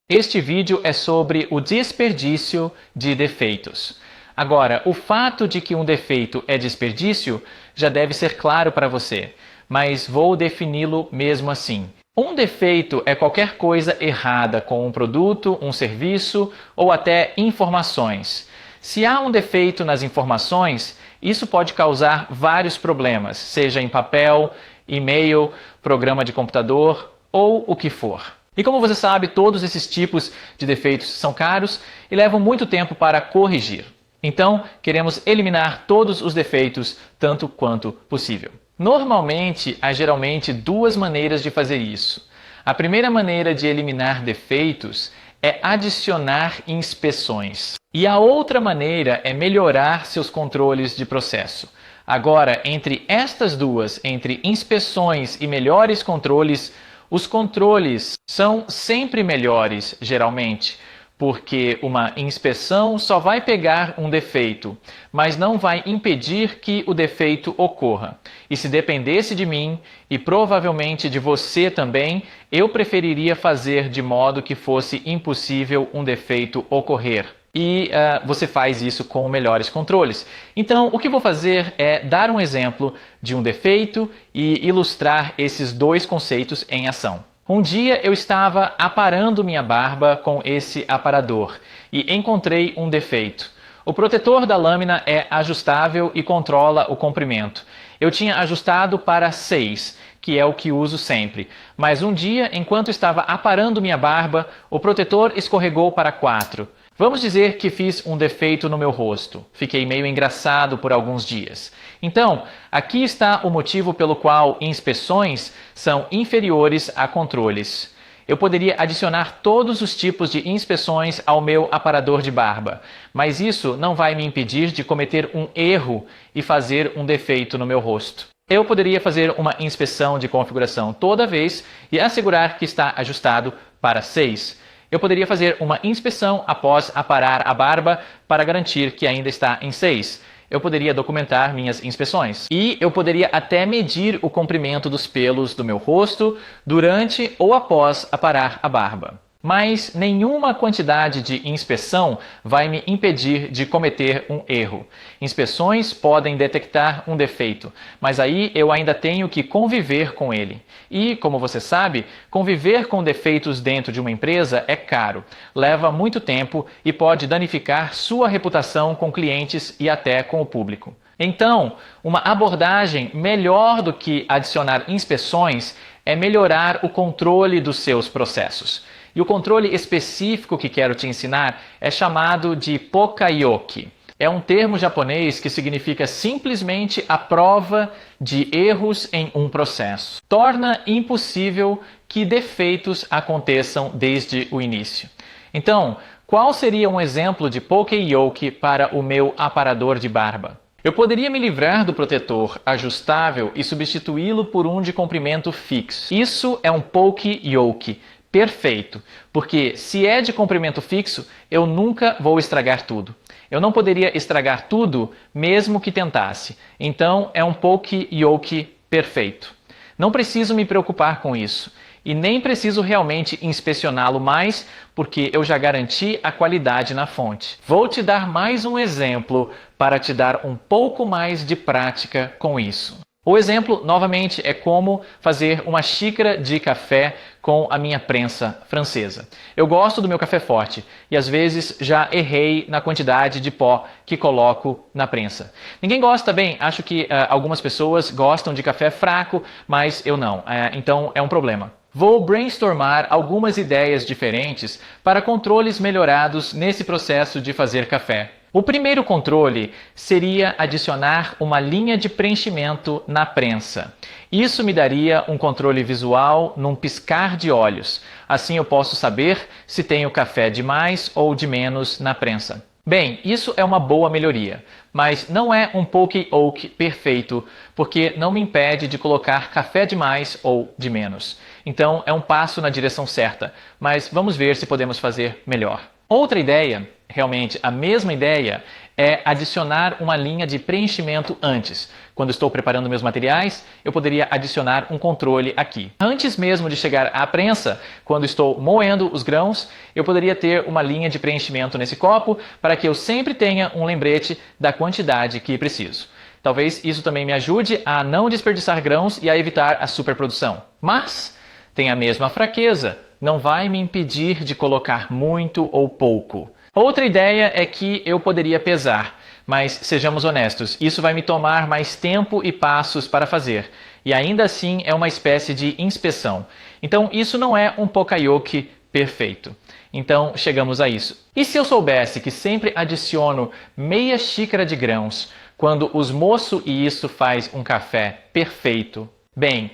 Este vídeo é sobre o desperdício de defeitos. Agora, o fato de que um defeito é desperdício já deve ser claro para você, mas vou defini-lo mesmo assim. Um defeito é qualquer coisa errada com um produto, um serviço ou até informações. Se há um defeito nas informações, isso pode causar vários problemas, seja em papel, e-mail, programa de computador ou o que for. E como você sabe, todos esses tipos de defeitos são caros e levam muito tempo para corrigir. Então, queremos eliminar todos os defeitos tanto quanto possível. Normalmente, há geralmente duas maneiras de fazer isso. A primeira maneira de eliminar defeitos é adicionar inspeções. E a outra maneira é melhorar seus controles de processo. Agora, entre estas duas, entre inspeções e melhores controles, os controles são sempre melhores, geralmente, porque uma inspeção só vai pegar um defeito, mas não vai impedir que o defeito ocorra. E se dependesse de mim, e provavelmente de você também, eu preferiria fazer de modo que fosse impossível um defeito ocorrer. E você faz isso com melhores controles. Então, o que vou fazer é dar um exemplo de um defeito e ilustrar esses dois conceitos em ação. Um dia eu estava aparando minha barba com esse aparador e encontrei um defeito. O protetor da lâmina é ajustável e controla o comprimento. Eu tinha ajustado para 6, que é o que uso sempre. Mas um dia, enquanto estava aparando minha barba, o protetor escorregou para 4. Vamos dizer que fiz um defeito no meu rosto. Fiquei meio engraçado por alguns dias. Então, aqui está o motivo pelo qual inspeções são inferiores a controles. Eu poderia adicionar todos os tipos de inspeções ao meu aparador de barba, mas isso não vai me impedir de cometer um erro e fazer um defeito no meu rosto. Eu poderia fazer uma inspeção de configuração toda vez e assegurar que está ajustado para 6. Eu poderia fazer uma inspeção após aparar a barba para garantir que ainda está em 6. Eu poderia documentar minhas inspeções. E eu poderia até medir o comprimento dos pelos do meu rosto durante ou após aparar a barba. Mas nenhuma quantidade de inspeção vai me impedir de cometer um erro. Inspeções podem detectar um defeito, mas aí eu ainda tenho que conviver com ele. E, como você sabe, conviver com defeitos dentro de uma empresa é caro, leva muito tempo e pode danificar sua reputação com clientes e até com o público. Então, uma abordagem melhor do que adicionar inspeções é melhorar o controle dos seus processos. E o controle específico que quero te ensinar é chamado de Poka-yoke. É um termo japonês que significa simplesmente a prova de erros em um processo. Torna impossível que defeitos aconteçam desde o início. Então, qual seria um exemplo de Poka-yoke para o meu aparador de barba? Eu poderia me livrar do protetor ajustável e substituí-lo por um de comprimento fixo. Isso é um Poka-yoke perfeito, porque se é de comprimento fixo, eu nunca vou estragar tudo. Eu não poderia estragar tudo mesmo que tentasse. Então é um Poka-yoke perfeito. Não preciso me preocupar com isso. E nem preciso realmente inspecioná-lo mais, porque eu já garanti a qualidade na fonte. Vou te dar mais um exemplo para te dar um pouco mais de prática com isso. O exemplo, novamente, é como fazer uma xícara de café com a minha prensa francesa. Eu gosto do meu café forte e às vezes já errei na quantidade de pó que coloco na prensa. Ninguém gosta, bem, acho que algumas pessoas gostam de café fraco, mas eu não. Então é um problema. Vou brainstormar algumas ideias diferentes para controles melhorados nesse processo de fazer café. O primeiro controle seria adicionar uma linha de preenchimento na prensa. Isso me daria um controle visual num piscar de olhos. Assim eu posso saber se tenho café de mais ou de menos na prensa. Bem, isso é uma boa melhoria, mas não é um Poka-yoke perfeito, porque não me impede de colocar café de mais ou de menos. Então é um passo na direção certa, mas vamos ver se podemos fazer melhor. Outra ideia, realmente a mesma ideia, é adicionar uma linha de preenchimento antes. Quando estou preparando meus materiais, eu poderia adicionar um controle aqui. Antes mesmo de chegar à prensa, quando estou moendo os grãos, eu poderia ter uma linha de preenchimento nesse copo para que eu sempre tenha um lembrete da quantidade que preciso. Talvez isso também me ajude a não desperdiçar grãos e a evitar a superprodução. Mas tem a mesma fraqueza, não vai me impedir de colocar muito ou pouco. Outra ideia é que eu poderia pesar, mas sejamos honestos, isso vai me tomar mais tempo e passos para fazer, e ainda assim é uma espécie de inspeção. Então isso não é um poka-yoke perfeito. Então chegamos a isso. E se eu soubesse que sempre adiciono meia xícara de grãos quando osmoço e isso faz um café perfeito? Bem,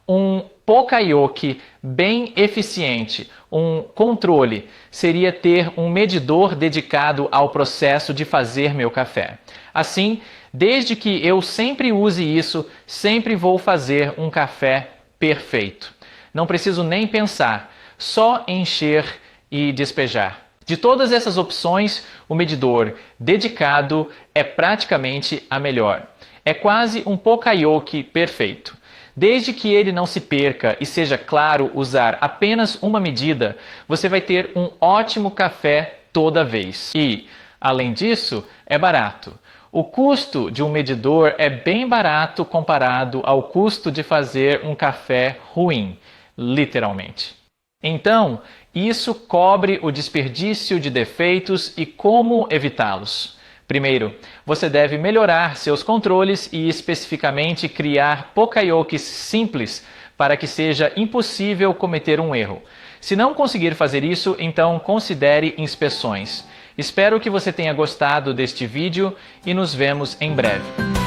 um poka-yoke bem eficiente, um controle, seria ter um medidor dedicado ao processo de fazer meu café. Assim, desde que eu sempre use isso, sempre vou fazer um café perfeito. Não preciso nem pensar, só encher e despejar. De todas essas opções, o medidor dedicado é praticamente a melhor. É quase um poka-yoke perfeito. Desde que ele não se perca e seja claro usar apenas uma medida, você vai ter um ótimo café toda vez. E, além disso, é barato. O custo de um medidor é bem barato comparado ao custo de fazer um café ruim, literalmente. Então, isso cobre o desperdício de defeitos e como evitá-los. Primeiro, você deve melhorar seus controles e especificamente criar poka-yokes simples para que seja impossível cometer um erro. Se não conseguir fazer isso, então considere inspeções. Espero que você tenha gostado deste vídeo e nos vemos em breve.